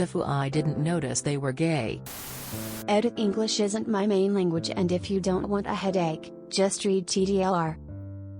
TIFU I didn't notice they were gay. English isn't my main language, and if you don't want a headache, just read TDLR.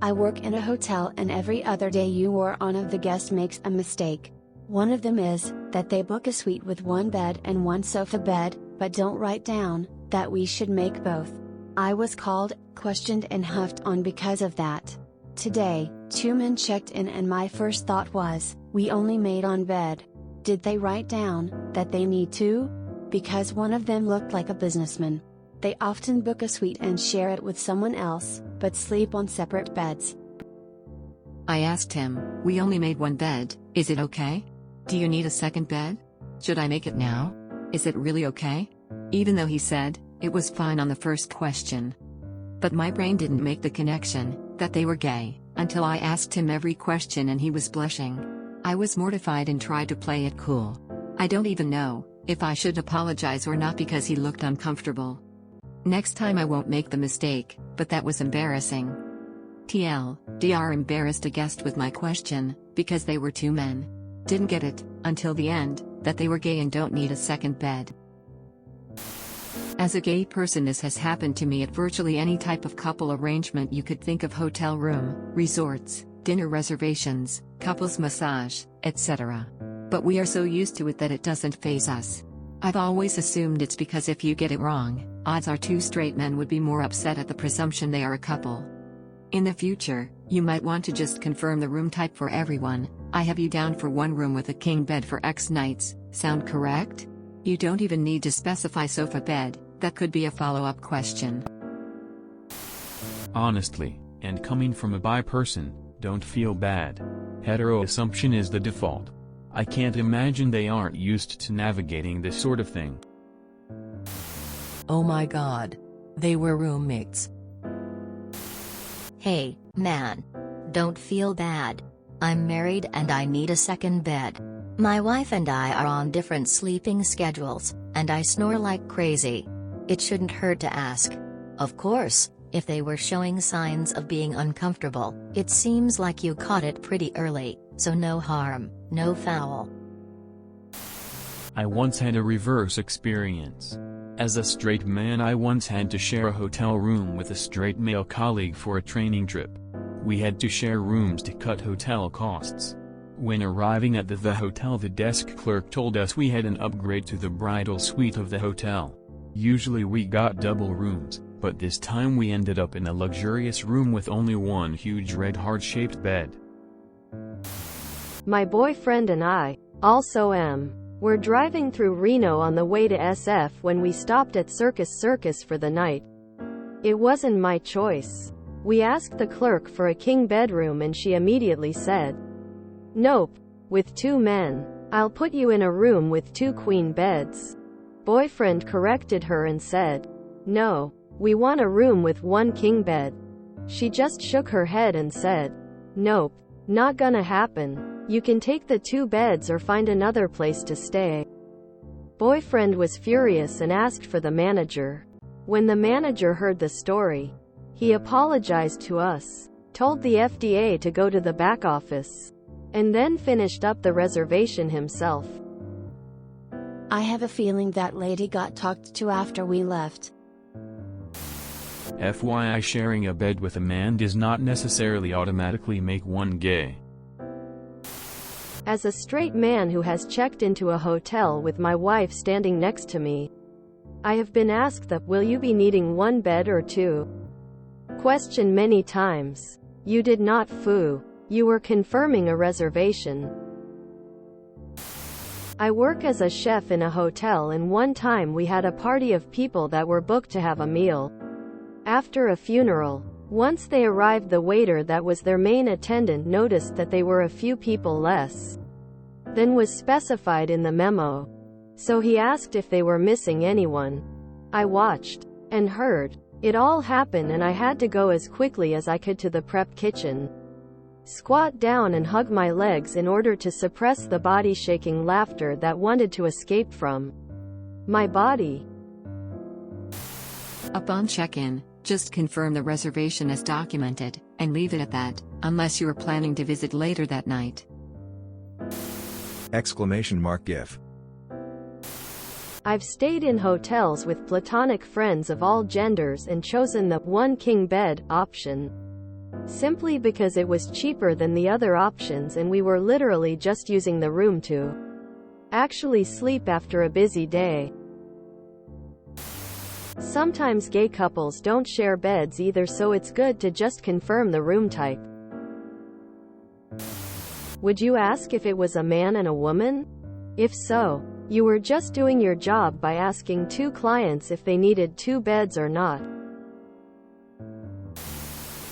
I work in a hotel, and every other day you or one of the guests makes a mistake. One of them is that they book a suite with one bed and one sofa bed, but don't write down that we should make both. I was called, questioned and huffed on because of that. Today, 2 men checked in and my first thought was, we only made on bed. Did they write down that they need two? Because one of them looked like a businessman. They often book a suite and share it with someone else, but sleep on separate beds. I asked him, we only made one bed, is it okay? Do you need a second bed? Should I make it now? Is it really okay? Even though he said, it was fine on the first question. But my brain didn't make the connection, that they were gay, until I asked him every question and he was blushing. I was mortified and tried to play it cool. I don't even know if I should apologize or not because he looked uncomfortable. Next time I won't make the mistake, but that was embarrassing. TLDR embarrassed a guest with my question, because they were 2 men. Didn't get it, until the end, that they were gay and don't need a second bed. As a gay person, this has happened to me at virtually any type of couple arrangement you could think of: hotel room, resorts, dinner reservations, couples massage, etc. But we are so used to it that it doesn't faze us. I've always assumed it's because if you get it wrong, odds are 2 straight men would be more upset at the presumption they are a couple. In the future, you might want to just confirm the room type for everyone. I have you down for 1 room with a king bed for X nights, sound correct? You don't even need to specify sofa bed, that could be a follow-up question. Honestly, and coming from a bi person, don't feel bad. Hetero assumption is the default. I can't imagine they aren't used to navigating this sort of thing. Oh my god. They were roommates. Hey, man. Don't feel bad. I'm married and I need a second bed. My wife and I are on different sleeping schedules, and I snore like crazy. It shouldn't hurt to ask. Of course, if they were showing signs of being uncomfortable, it seems like you caught it pretty early, so no harm, no foul. I once had a reverse experience. As a straight man, I once had to share a hotel room with a straight male colleague for a training trip. We had to share rooms to cut hotel costs. When arriving at the hotel, the desk clerk told us we had an upgrade to the bridal suite of the hotel. Usually we got double rooms, but this time we ended up in a luxurious room with only one huge red heart-shaped bed. My boyfriend and I, also M, were driving through Reno on the way to SF when we stopped at Circus for the night. It wasn't my choice. We asked the clerk for a king bedroom and she immediately said, "Nope, with 2 men. I'll put you in a room with 2 queen beds." Boyfriend corrected her and said, "No, we want a room with 1 king bed." She just shook her head and said, "Nope, not gonna happen. You can take the 2 beds or find another place to stay." Boyfriend was furious and asked for the manager. When the manager heard the story, he apologized to us, told the FDA to go to the back office, and then finished up the reservation himself. I have a feeling that lady got talked to after we left. FYI, sharing a bed with a man does not necessarily automatically make one gay. As a straight man who has checked into a hotel with my wife standing next to me, I have been asked the "will you be needing 1 bed or 2?" question many times. You did not foo. You were confirming a reservation. I work as a chef in a hotel, and one time we had a party of people that were booked to have a meal after a funeral. Once they arrived, the waiter that was their main attendant noticed that they were a few people less than was specified in the memo. So he asked if they were missing anyone. I watched and heard it all happen, and I had to go as quickly as I could to the prep kitchen, squat down and hug my legs in order to suppress the body-shaking laughter that wanted to escape from my body. Upon check-in, just confirm the reservation as documented, and leave it at that, unless you are planning to visit later that night. Exclamation mark GIF. I've stayed in hotels with platonic friends of all genders and chosen the one king bed option, simply because it was cheaper than the other options and we were literally just using the room to actually sleep after a busy day. Sometimes gay couples don't share beds either, so it's good to just confirm the room type. Would you ask if it was a man and a woman? If so, you were just doing your job by asking two clients if they needed two beds or not.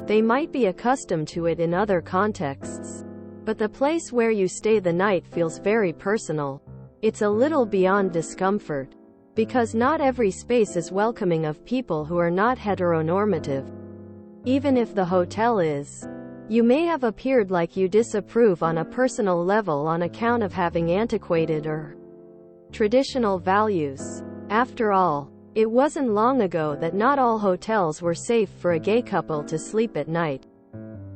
They might be accustomed to it in other contexts, but the place where you stay the night feels very personal. It's a little beyond discomfort, because not every space is welcoming of people who are not heteronormative. Even if the hotel is, you may have appeared like you disapprove on a personal level on account of having antiquated or traditional values. After all, it wasn't long ago that not all hotels were safe for a gay couple to sleep at night.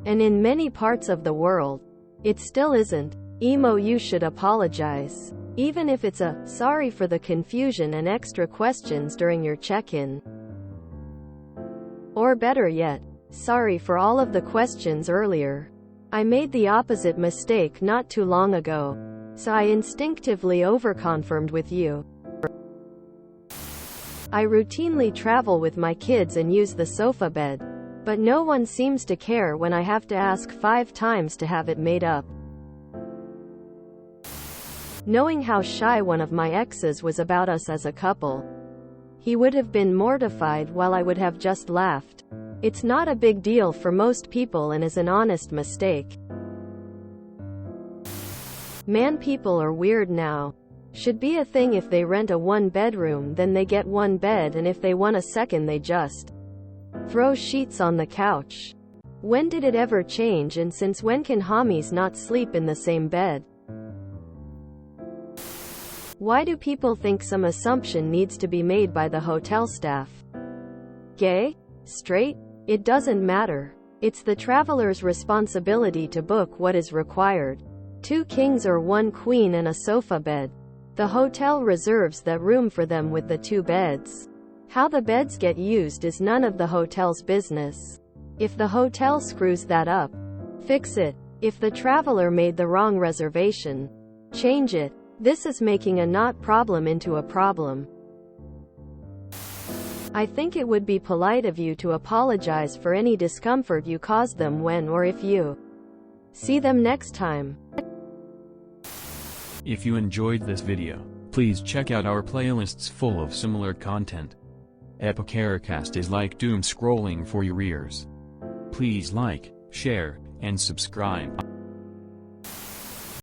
And in many parts of the world, it still isn't. Emo, you should apologize. Even if it's a sorry for the confusion and extra questions during your check-in. Or better yet, sorry for all of the questions earlier. I made the opposite mistake not too long ago, so I instinctively overconfirmed with you. I routinely travel with my kids and use the sofa bed, but no one seems to care when I have to ask 5 times to have it made up. Knowing how shy one of my exes was about us as a couple, he would have been mortified while I would have just laughed. It's not a big deal for most people and is an honest mistake. Man, people are weird now. Should be a thing. If they rent a 1-bedroom, then they get 1 bed, and if they want a second, they just throw sheets on the couch. When did it ever change, and since when can homies not sleep in the same bed? Why do people think some assumption needs to be made by the hotel staff? Gay? Straight? It doesn't matter. It's the traveler's responsibility to book what is required. 2 kings or 1 queen and a sofa bed. The hotel reserves that room for them with the 2 beds. How the beds get used is none of the hotel's business. If the hotel screws that up, fix it. If the traveler made the wrong reservation, change it. This is making a not problem into a problem. I think it would be polite of you to apologize for any discomfort you caused them when or if you see them next time. If you enjoyed this video, please check out our playlists full of similar content. Epicaricast is like doom scrolling for your ears. Please like, share, and subscribe.